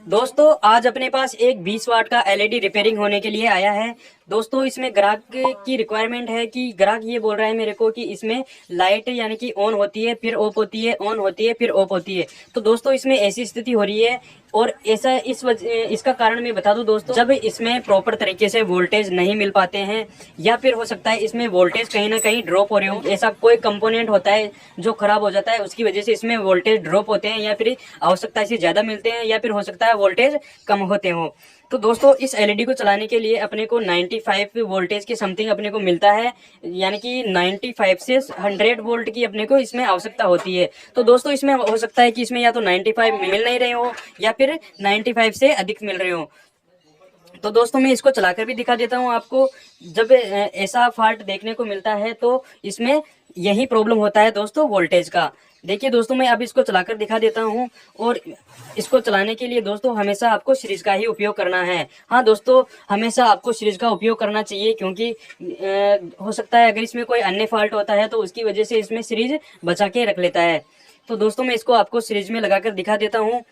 दोस्तों आज अपने पास एक 20 वाट का एलईडी रिपेयरिंग होने के लिए आया है। दोस्तों इसमें ग्राहक की रिक्वायरमेंट है कि ग्राहक ये बोल रहा है मेरे को कि इसमें लाइट यानी कि ऑन होती है फिर ऑफ होती है, ऑन होती है फिर ऑफ होती है। तो दोस्तों इसमें ऐसी स्थिति हो रही है और ऐसा इसका कारण मैं बता दूं दोस्तों, जब इसमें प्रॉपर तरीके से वोल्टेज नहीं मिल पाते हैं या फिर हो सकता है इसमें वोल्टेज कहीं ना कहीं ड्रॉप हो रहे हो, ऐसा कोई कंपोनेंट होता है जो खराब हो जाता है, उसकी वजह से इसमें वोल्टेज ड्रॉप होते हैं या फिर आवश्यकता से ज्यादा मिलते हैं या फिर हो सकता है वोल्टेज कम होते हो। तो दोस्तों इस एलईडी को चलाने के लिए अपने को 95 वोल्टेज के समथिंग अपने को मिलता है, यानी कि 95 से 100 वोल्ट की अपने को इसमें आवश्यकता होती है। तो दोस्तों इसमें हो सकता है कि इसमें या तो 95 मिल नहीं रहे हो या फिर 95 से अधिक मिल रहे हो। तो दोस्तों मैं इसको चलाकर भी दिखा देता हूँ आपको। जब ऐसा फॉल्ट देखने को मिलता है तो इसमें यही प्रॉब्लम होता है दोस्तों, वोल्टेज का। देखिए दोस्तों मैं अब इसको चलाकर दिखा देता हूँ। और इसको चलाने के लिए दोस्तों हमेशा आपको सीरीज का ही उपयोग करना है। हाँ दोस्तों, हमेशा आपको सीरीज का उपयोग करना चाहिए, क्योंकि हो सकता है अगर इसमें कोई अन्य फॉल्ट होता है तो उसकी वजह से इसमें सीरीज बचा के रख लेता है। तो दोस्तों मैं इसको आपको सीरीज में लगाकर दिखा देता हूँ।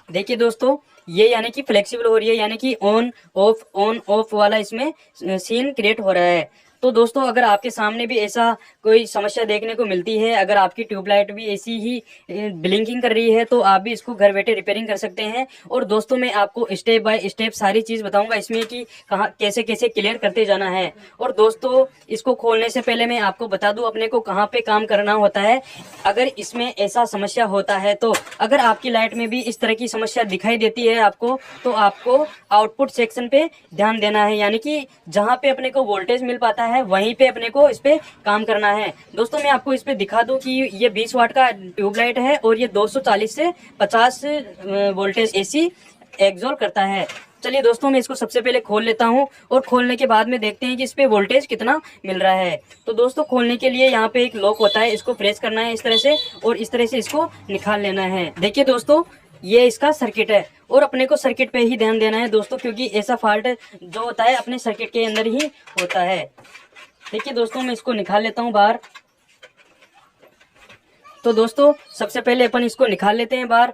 देखिए दोस्तों ये यानी कि फ्लेक्सिबल हो रही है, यानी कि ऑन ऑफ वाला इसमें सीन क्रिएट हो रहा है। तो दोस्तों अगर आपके सामने भी ऐसा कोई समस्या देखने को मिलती है, अगर आपकी ट्यूबलाइट भी ऐसी ही ब्लिंकिंग कर रही है, तो आप भी इसको घर बैठे रिपेयरिंग कर सकते हैं। और दोस्तों मैं आपको स्टेप बाय स्टेप सारी चीज बताऊंगा इसमें कि कहाँ कैसे कैसे क्लियर करते जाना है। और दोस्तों इसको खोलने से पहले मैं आपको बता दूं अपने को कहाँ पे काम करना होता है। अगर इसमें ऐसा समस्या होता है तो अगर आपकी लाइट में भी इस तरह की समस्या दिखाई देती है आपको, तो आपको आउटपुट सेक्शन पे ध्यान देना है, यानी कि जहाँ पे अपने को वोल्टेज मिल पाता है वहीं पे अपने को इस पे काम करना है। दोस्तों मैं आपको इस पे दिखा दूं कि ये 20 वाट का ट्यूबलाइट है और ये 240 से 50 वोल्टेज एसी एग्जॉल करता है। चलिए दोस्तों मैं इसको सबसे पहले खोल लेता हूं और खोलने के बाद में देखते हैं कि इस पे वोल्टेज कितना मिल रहा है। तो दोस्तों खोलने के लिए यहाँ पे एक लॉक होता है, इसको प्रेस करना है इस तरह से और इस तरह से इसको निकाल लेना है। देखिए दोस्तों ये इसका सर्किट है और अपने को सर्किट पे ही ध्यान देना है दोस्तों, क्योंकि ऐसा फॉल्ट जो होता है अपने सर्किट के अंदर ही होता है। देखिए दोस्तों मैं इसको निकाल लेता हूँ बाहर। तो दोस्तों सबसे पहले अपन इसको निकाल लेते हैं बाहर।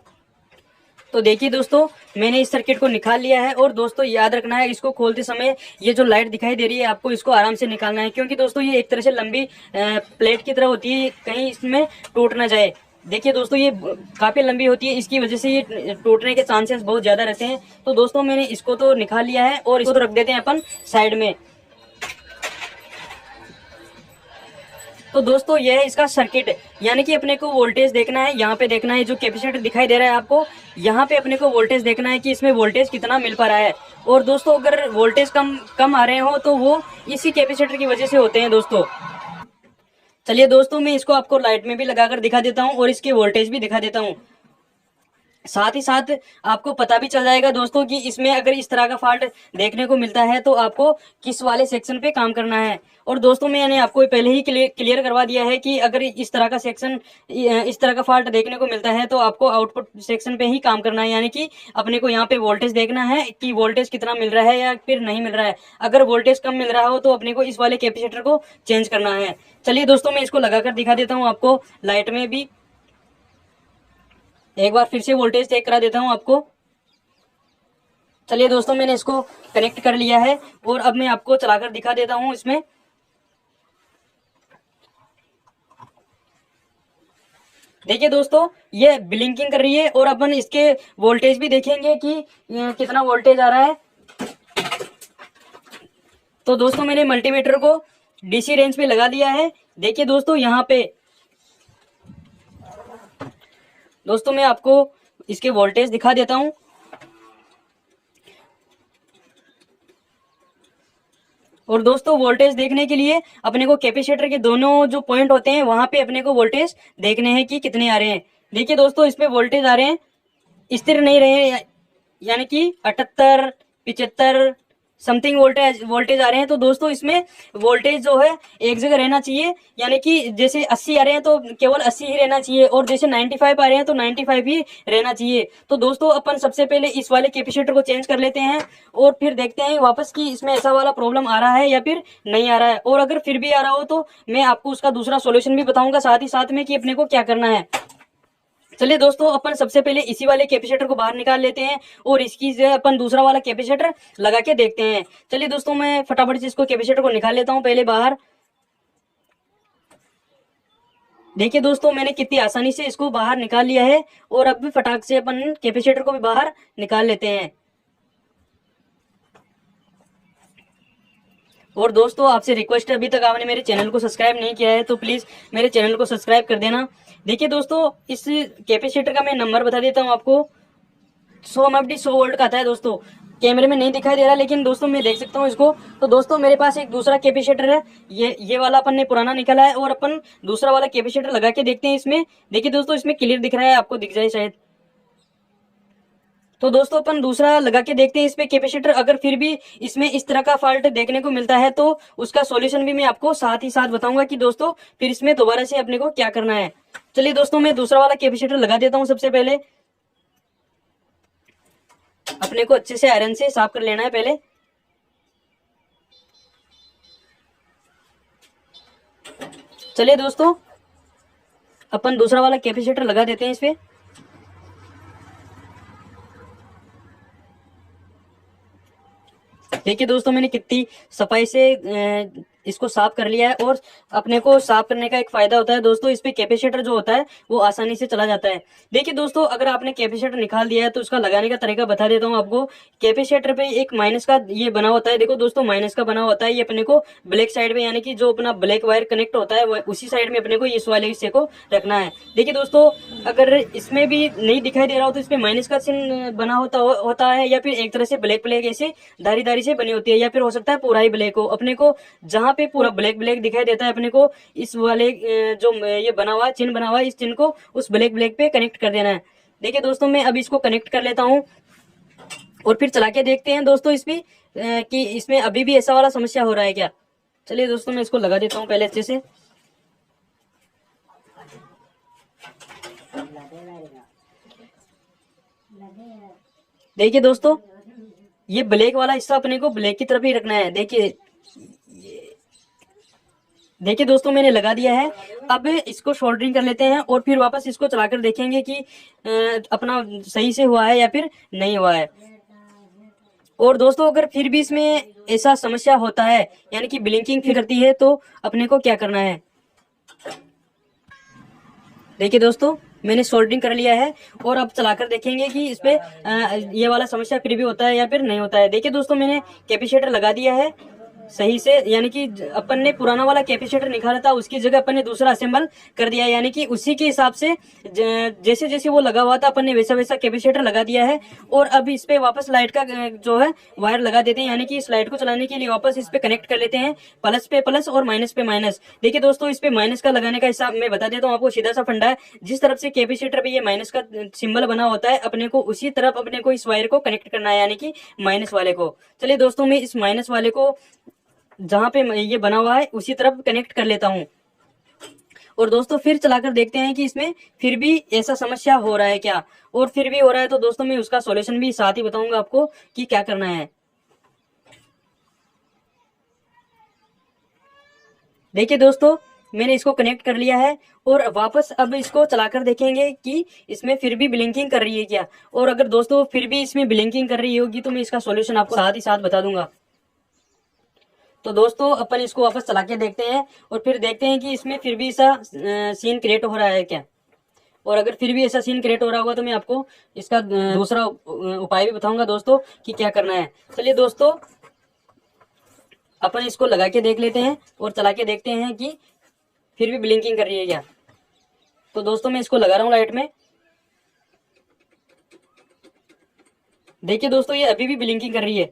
तो देखिए दोस्तों मैंने इस सर्किट को निकाल लिया है। और दोस्तों याद रखना है इसको खोलते समय ये जो लाइट दिखाई दे रही है आपको इसको आराम से निकालना है, क्योंकि दोस्तों ये एक तरह से लंबी प्लेट की तरह होती है, कहीं इसमें टूट ना जाए। देखिए दोस्तों ये काफी लंबी होती है, इसकी वजह से ये टूटने के चांसेस बहुत ज्यादा रहते हैं। तो दोस्तों मैंने इसको तो निकाल लिया है और इसको तो रख देते हैं अपन साइड में। तो दोस्तों यह है इसका सर्किट, यानी कि अपने को वोल्टेज देखना है, यहाँ पे देखना है जो कैपेसिटर दिखाई दे रहा है आपको, यहाँ पे अपने को वोल्टेज देखना है कि इसमें वोल्टेज कितना मिल पा रहा है। और दोस्तों अगर वोल्टेज कम आ रहे हो तो वो इसी कैपेसिटर की वजह से होते हैं दोस्तों। चलिए दोस्तों मैं इसको आपको लाइट में भी लगाकर दिखा देता हूँ और इसके वोल्टेज भी दिखा देता हूँ। साथ ही साथ आपको पता भी चल जाएगा दोस्तों कि इसमें अगर इस तरह का फॉल्ट देखने को मिलता है तो आपको किस वाले सेक्शन पे काम करना है। और दोस्तों मैंने आपको पहले ही क्लियर करवा दिया है कि अगर इस तरह का फॉल्ट देखने को मिलता है तो आपको आउटपुट सेक्शन पे ही काम करना है, यानी कि अपने को यहाँ पे वोल्टेज देखना है कि वोल्टेज कितना मिल रहा है या फिर नहीं मिल रहा है। अगर वोल्टेज कम मिल रहा हो तो अपने को इस वाले कैपेसिटर को चेंज करना है। चलिए दोस्तों मैं इसको लगाकर दिखा देता हूँ आपको लाइट में भी। एक बार फिर से वोल्टेज चेक करा देता हूं आपको। चलिए दोस्तों मैंने इसको कनेक्ट कर लिया है और अब मैं आपको चलाकर दिखा देता हूं इसमें। देखिए दोस्तों ये ब्लिंकिंग कर रही है और अपन इसके वोल्टेज भी देखेंगे कि कितना वोल्टेज आ रहा है। तो दोस्तों मैंने मल्टीमीटर को डीसी रेंज पे लगा दिया है। देखिए दोस्तों यहाँ पे दोस्तों मैं आपको इसके वोल्टेज दिखा देता हूं। और दोस्तों वोल्टेज देखने के लिए अपने को कैपेसिटर के दोनों जो पॉइंट होते हैं वहां पे अपने को वोल्टेज देखने हैं कि कितने आ रहे हैं। देखिए दोस्तों इस पे वोल्टेज आ रहे हैं, स्थिर नहीं रहे, यानी कि 78 75 समथिंग वोल्टेज आ रहे हैं। तो दोस्तों इसमें वोल्टेज जो है एक जगह रहना चाहिए, यानी कि जैसे 80 आ रहे हैं तो केवल 80 ही रहना चाहिए और जैसे 95 आ रहे हैं तो 95 ही रहना चाहिए। तो दोस्तों अपन सबसे पहले इस वाले कैपेसिटर को चेंज कर लेते हैं और फिर देखते हैं वापस कि इसमें ऐसा वाला प्रॉब्लम आ रहा है या फिर नहीं आ रहा है। और अगर फिर भी आ रहा हो तो मैं आपको उसका दूसरा सोल्यूशन भी बताऊंगा साथ ही साथ में कि अपने को क्या करना है। चलिए दोस्तों, अपन सबसे पहले इसी वाले कैपेसिटर को बाहर निकाल लेते हैं और इसकी जगह अपन दूसरा वाला कैपेसिटर लगा के देखते हैं। चलिए दोस्तों, मैं फटाफट से इसको कैपेसिटर को निकाल लेता हूं पहले बाहर। देखिए दोस्तों, मैंने कितनी आसानी से इसको बाहर निकाल लिया है और अब भी फटाक से अपन कैपेसिटर को भी बाहर निकाल लेते हैं। और दोस्तों, आपसे रिक्वेस्ट है, अभी तक आपने मेरे चैनल को सब्सक्राइब नहीं किया है तो प्लीज मेरे चैनल को सब्सक्राइब कर देना। देखिए दोस्तों, इस कैपेसिटर का मैं नंबर बता देता हूं आपको। 100 MFD 100 वोल्ट का आता है दोस्तों। कैमरे में नहीं दिखाई दे रहा, लेकिन दोस्तों मैं देख सकता हूँ इसको। तो दोस्तों, मेरे पास एक दूसरा कैपेसिटर है, ये वाला अपन ने पुराना निकाला है और अपन दूसरा वाला कैपेसिटर लगा के देखते हैं इसमें। देखिए दोस्तों, इसमें क्लियर दिख रहा है, आपको दिख जाए शायद। तो दोस्तों, अपन दूसरा लगा के देखते हैं इस पे कैपेसिटर। अगर फिर भी इसमें इस तरह का फॉल्ट देखने को मिलता है तो उसका सॉल्यूशन भी मैं आपको साथ ही साथ बताऊंगा कि दोस्तों फिर इसमें दोबारा से अपने को क्या करना है। चलिए दोस्तों, मैं दूसरा वाला कैपेसिटर लगा देता हूं। सबसे पहले अपने को अच्छे से आयरन से साफ कर लेना है पहले। चलिए दोस्तों, अपन दूसरा वाला कैपेसिटर लगा देते हैं इस पे। देखिए दोस्तों, मैंने कितनी सफाई से इसको साफ कर लिया है। और अपने को साफ करने का एक फायदा होता है दोस्तों, इस पे कैपेसिटर जो होता है वो आसानी से चला जाता है। देखिए दोस्तों, अगर आपने कैपेसिटर निकाल दिया है तो उसका लगाने का तरीका बता देता हूँ आपको। कैपेसिटर पे एक माइनस का ये बना होता है। देखो दोस्तों, माइनस का बना होता है। ये अपने को ब्लैक साइड में, यानी कि जो अपना ब्लैक वायर कनेक्ट होता है उसी साइड में अपने को इस वाले हिस्से को रखना है। देखिए दोस्तों, अगर इसमें भी नहीं दिखाई दे रहा हो तो इसमें माइनस का चिन्ह बना होता है, या फिर एक तरह से ब्लैक ब्लैक ऐसे धारी धारी से बनी होती है, या फिर हो सकता है पूरा ही ब्लैक हो। अपने को जहां पे पूरा ब्लैक ब्लैक दिखाई देता है, अपने को इस वाले जो ये बना हुआ चिन्ह बना हुआ है, इस चिन्ह को उस ब्लैक ब्लैक पे कनेक्ट कर देना है। देखिए दोस्तों, मैं अब इसको कनेक्ट कर लेता हूं और फिर चला के देखते हैं दोस्तों इस पे कि इसमें अभी भी ऐसा वाला समस्या हो रहा है क्या। चलिए दोस्तों, मैं इसको लगा देता हूं पहले अच्छे से। देखिए दोस्तों, ये ब्लैक वाला हिस्सा अपने को ब्लैक की तरफ ही रखना है। देखिए दोस्तों, मैंने लगा दिया है। अब इसको सोल्डरिंग कर लेते हैं और फिर वापस इसको चलाकर देखेंगे कि अपना सही से हुआ है या फिर नहीं हुआ है। और दोस्तों, अगर फिर भी इसमें ऐसा समस्या होता है, यानी कि ब्लिंकिंग फिर करती है, तो अपने को क्या करना है। देखिए दोस्तों, मैंने सोल्डरिंग कर लिया है और अब चलाकर देखेंगे कि इस पे ये वाला समस्या फिर भी होता है या फिर नहीं होता है। देखिए दोस्तों, मैंने कैपेसिटर लगा दिया है सही से, यानी कि अपन ने पुराना वाला कैपेसिटर निकाला था, उसकी जगह अपन ने दूसरा असेंबल कर दिया है, यानी कि उसी के हिसाब से जैसे जैसे वो लगा हुआ था अपन ने वैसा वैसा कैपेसिटर लगा दिया है। और अब इस पे वापस लाइट का जो है वायर लगा देते हैं, यानी कि इस लाइट को चलाने के लिए वापस इस पे कनेक्ट कर लेते हैं, प्लस पे प्लस और माइनस पे माइनस। देखिए दोस्तों, इस पे माइनस का लगाने का हिसाब मैं बता देता हूँ आपको। सीधा सा फंडा है, जिस तरफ से कैपेसिटर पे ये माइनस का सिंबल बना होता है, अपने को उसी तरफ अपने को इस वायर को कनेक्ट करना है, यानी कि माइनस वाले को। चलिए दोस्तों, मैं इस माइनस वाले को जहां पे ये बना हुआ है उसी तरफ कनेक्ट कर लेता हूं। और दोस्तों, फिर चलाकर देखते हैं कि इसमें फिर भी ऐसा समस्या हो रहा है क्या। और फिर भी हो रहा है तो दोस्तों मैं उसका सॉल्यूशन भी साथ ही बताऊंगा आपको कि क्या करना है। देखिए दोस्तों, मैंने इसको कनेक्ट कर लिया है और वापस अब इसको चलाकर देखेंगे कि इसमें फिर भी ब्लिंकिंग कर रही है क्या। और अगर दोस्तों फिर भी इसमें ब्लिंकिंग कर रही होगी तो मैं इसका सॉल्यूशन आपको साथ ही साथ बता दूंगा। तो दोस्तों, अपन इसको वापस चला के देखते हैं और फिर देखते हैं कि इसमें फिर भी ऐसा सीन क्रिएट हो रहा है क्या। और अगर फिर भी ऐसा सीन क्रिएट हो रहा होगा तो मैं आपको इसका दूसरा उपाय भी बताऊंगा दोस्तों कि क्या करना है। चलिए दोस्तों, अपन इसको लगा के देख लेते हैं और चला के देखते हैं कि फिर भी ब्लिंकिंग कर रही है क्या। तो दोस्तों, मैं इसको लगा रहा हूँ लाइट में। देखिए दोस्तों, ये अभी भी ब्लिंकिंग कर रही है।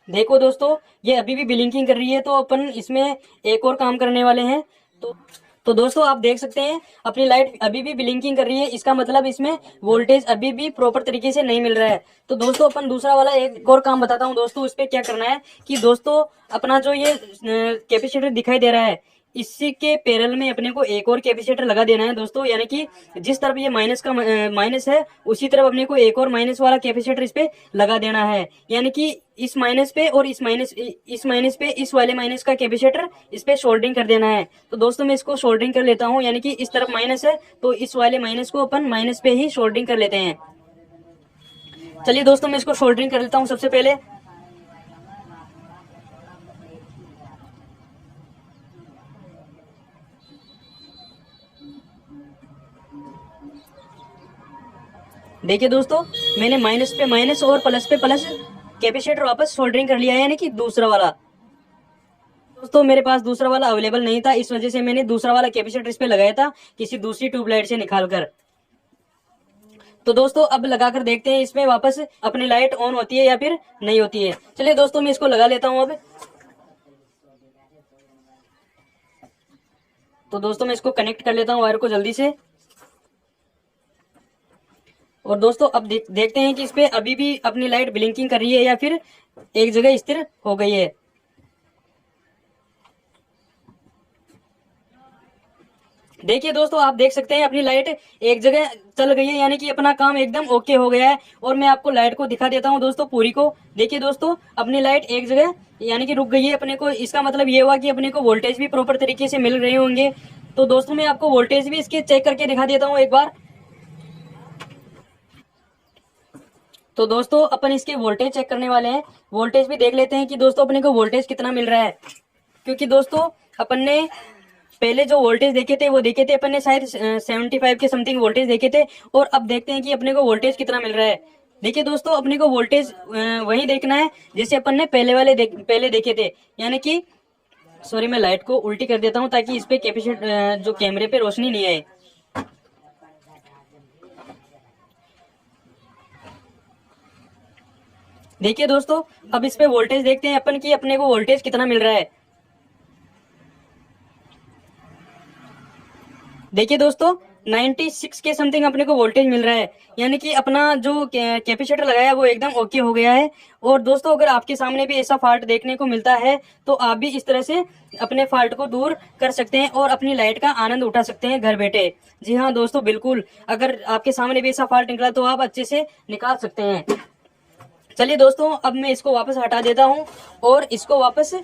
देखो दोस्तों, ये अभी भी ब्लिंकिंग कर रही है। तो अपन इसमें एक और काम करने वाले हैं। तो दोस्तों, आप देख सकते हैं अपनी लाइट अभी भी ब्लिंकिंग कर रही है। इसका मतलब इसमें वोल्टेज अभी भी प्रॉपर तरीके से नहीं मिल रहा है। तो दोस्तों, अपन दूसरा वाला एक और काम बताता हूं दोस्तों। उस पर क्या करना है कि दोस्तों, अपना जो ये कैपेसिटर दिखाई दे रहा है, इसी के पैरेलल में अपने को एक और कैपेसिटर लगा देना है दोस्तों, यानी कि जिस तरफ ये माइनस है उसी तरफ अपने को एक और माइनस वाला कैपेसिटर इस पे लगा देना है, यानी कि इस माइनस पे और इस माइनस पे इस वाले माइनस का कैपेसिटर इस पे सोल्डरिंग कर देना है। तो दोस्तों मैं इसको सोल्डरिंग कर लेता हूँ, यानी कि इस तरफ माइनस है तो इस वाले माइनस को अपन माइनस पे ही सोल्डरिंग कर लेते हैं। चलिए दोस्तों मैं इसको सोल्डरिंग कर लेता हूँ सबसे पहले। देखिए दोस्तों मैंने माइनस पे माइनस और प्लस पे प्लस कैपेसिटर वापस सोल्डरिंग कर लिया है, यानी कि दूसरा वाला। दोस्तों मेरे पास दूसरा वाला अवेलेबल नहीं था, इस वजह से मैंने दूसरा वाला कैपेसिटर इस पे लगाया था किसी दूसरी ट्यूबलाइट से निकालकर। तो दोस्तों अब लगाकर देखते हैं इसमें वापस अपनी लाइट ऑन होती है या फिर नहीं होती है। चलिए दोस्तों मैं इसको लगा लेता हूं अब। तो दोस्तों मैं इसको कनेक्ट कर लेता हूं वायर को जल्दी से। और दोस्तों अब देखते हैं कि इस पे अभी भी अपनी लाइट ब्लिंकिंग कर रही है या फिर एक जगह स्थिर हो गई है। देखिए दोस्तों आप देख सकते हैं अपनी लाइट एक जगह चल गई है, यानी कि अपना काम एकदम ओके हो गया है। और मैं आपको लाइट को दिखा देता हूं दोस्तों पूरी को। देखिए दोस्तों अपनी लाइट एक जगह यानी कि रुक गई है अपने को, इसका मतलब ये हुआ कि अपने को वोल्टेज भी प्रॉपर तरीके से मिल रहे होंगे। तो दोस्तों मैं आपको वोल्टेज भी इसके चेक करके दिखा देता हूँ एक बार। तो दोस्तों अपन इसके वोल्टेज चेक करने वाले हैं, वोल्टेज भी देख लेते हैं कि दोस्तों अपने को वोल्टेज कितना मिल रहा है। क्योंकि दोस्तों अपन ने पहले जो वोल्टेज देखे थे वो देखे थे अपन ने शायद 75 के समथिंग वोल्टेज देखे थे, और अब देखते हैं कि अपने को वोल्टेज कितना मिल रहा है। देखिए दोस्तों अपने को वोल्टेज वही देखना है जैसे अपन ने पहले देखे थे, यानी कि सॉरी मैं लाइट को उल्टी कर देता हूँ ताकि इस पे कैपेसिटर जो कैमरे पे रोशनी नहीं आए। देखिए दोस्तों अब इस पे वोल्टेज देखते हैं अपन कि अपने को वोल्टेज कितना मिल रहा है। देखिए दोस्तों 96 के समथिंग अपने को वोल्टेज मिल रहा है, यानी कि अपना जो कैपेसिटर लगाया वो एकदम ओके हो गया है। और दोस्तों अगर आपके सामने भी ऐसा फॉल्ट देखने को मिलता है तो आप भी इस तरह से अपने फॉल्ट को दूर कर सकते हैं और अपनी लाइट का आनंद उठा सकते हैं घर बैठे। जी हाँ दोस्तों बिल्कुल, अगर आपके सामने भी ऐसा फॉल्ट निकला तो आप अच्छे से निकाल सकते हैं। चलिए दोस्तों अब मैं इसको वापस हटा देता हूँ और इसको वापस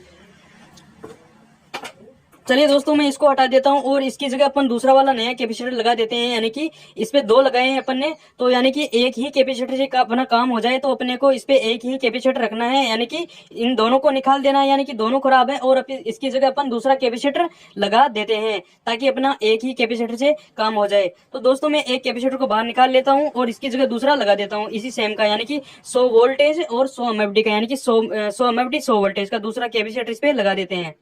चलिए दोस्तों मैं इसको हटा देता हूं और इसकी जगह अपन दूसरा वाला नया कैपेसिटर लगा देते हैं, यानी कि इस पे दो लगाए हैं अपन ने, तो यानी कि एक ही कैपेसिटर से अपना काम हो जाए। तो अपने को इस पे एक ही कैपेसिटर रखना है, यानी कि इन दोनों को निकाल देना है, यानी कि दोनों खराब है। और इसकी जगह अपन दूसरा कैपेसिटर लगा देते हैं ताकि अपना एक ही कैपेसिटर से काम हो जाए। तो दोस्तों मैं एक कैपेसिटर को बाहर निकाल लेता हूँ और इसकी जगह दूसरा लगा देता हूँ इसी सेम का, यानी कि 100 वोल्टेज और 100 एमएफडी का, यानी कि 100 एमएफडी 100 वोल्टेज का दूसरा कैपेसिटर इस पे लगा देते हैं।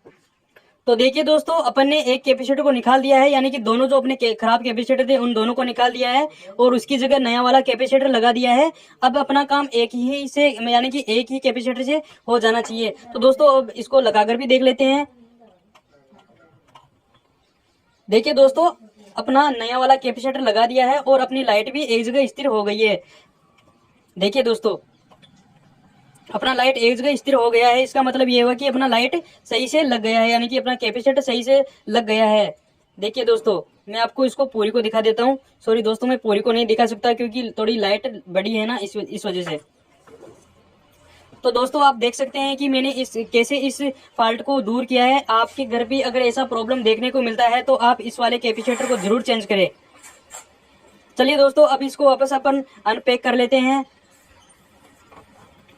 तो देखिए दोस्तों अपन ने एक कैपेसिटर को निकाल दिया है, यानी कि दोनों जो अपने खराब कैपेसिटर थे उन दोनों को निकाल दिया है और उसकी जगह नया वाला कैपेसिटर लगा दिया है। अब अपना काम एक ही से यानी कि एक ही कैपेसिटर से हो जाना चाहिए। तो दोस्तों अब इसको लगाकर भी देख लेते हैं। देखिए दोस्तों अपना नया वाला कैपेसिटर लगा दिया है और अपनी लाइट भी एक जगह स्थिर हो गई है। देखिए दोस्तों अपना लाइट एक जगह स्थिर हो गया है, इसका मतलब ये हुआ कि अपना लाइट सही से लग गया है, यानी कि अपना कैपेसिटर सही से लग गया है। देखिए दोस्तों मैं आपको इसको पूरी को दिखा देता हूँ। सॉरी दोस्तों मैं पूरी को नहीं दिखा सकता क्योंकि थोड़ी लाइट बड़ी है ना, इस वजह से। तो दोस्तों आप देख सकते हैं कि मैंने कैसे इस फॉल्ट को दूर किया है। आपके घर भी अगर ऐसा प्रॉब्लम देखने को मिलता है तो आप इस वाले कैपेसिटर को जरूर चेंज करें। चलिए दोस्तों अब इसको वापस अपन अनपैक कर लेते हैं।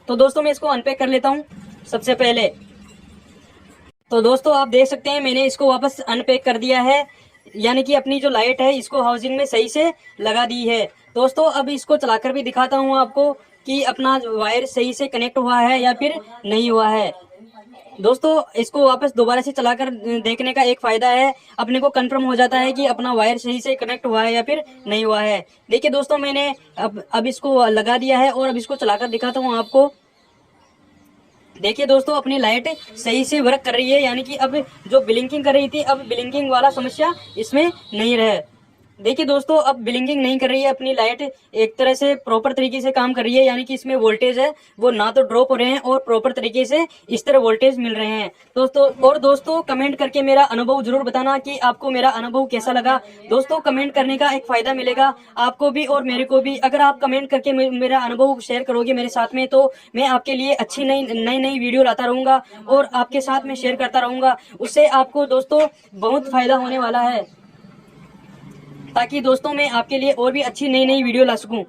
तो दोस्तों मैं इसको अनपैक कर लेता हूं सबसे पहले। तो दोस्तों आप देख सकते हैं मैंने इसको वापस अनपैक कर दिया है, यानी कि अपनी जो लाइट है इसको हाउसिंग में सही से लगा दी है। दोस्तों अब इसको चलाकर भी दिखाता हूं आपको कि अपना वायर सही से कनेक्ट हुआ है या फिर नहीं हुआ है। दोस्तों इसको वापस दोबारा से चलाकर देखने का एक फायदा है, अपने को कंफर्म हो जाता है कि अपना वायर सही से कनेक्ट हुआ है या फिर नहीं हुआ है। देखिए दोस्तों मैंने अब इसको लगा दिया है और अब इसको चलाकर दिखाता हूँ आपको। देखिए दोस्तों अपनी लाइट सही से वर्क कर रही है, यानी कि अब जो ब्लिंकिंग कर रही थी अब ब्लिंकिंग वाला समस्या इसमें नहीं रहे। देखिए दोस्तों, अब ब्लिंकिंग नहीं कर रही है अपनी लाइट, एक तरह से प्रॉपर तरीके से काम कर रही है, यानी कि इसमें वोल्टेज है वो ना तो ड्रॉप हो रहे हैं और प्रॉपर तरीके से इस तरह वोल्टेज मिल रहे हैं दोस्तों। और दोस्तों कमेंट करके मेरा अनुभव जरूर बताना कि आपको मेरा अनुभव कैसा लगा। दोस्तों कमेंट करने का एक फायदा मिलेगा आपको भी और मेरे को भी। अगर आप कमेंट करके मेरा अनुभव शेयर करोगे मेरे साथ में, तो मैं आपके लिए अच्छी नई नई नई वीडियो लाता रहूंगा और आपके साथ में शेयर करता रहूंगा। उससे आपको दोस्तों बहुत फायदा होने वाला है, ताकि दोस्तों मैं आपके लिए और भी अच्छी नई नई वीडियो ला सकूं।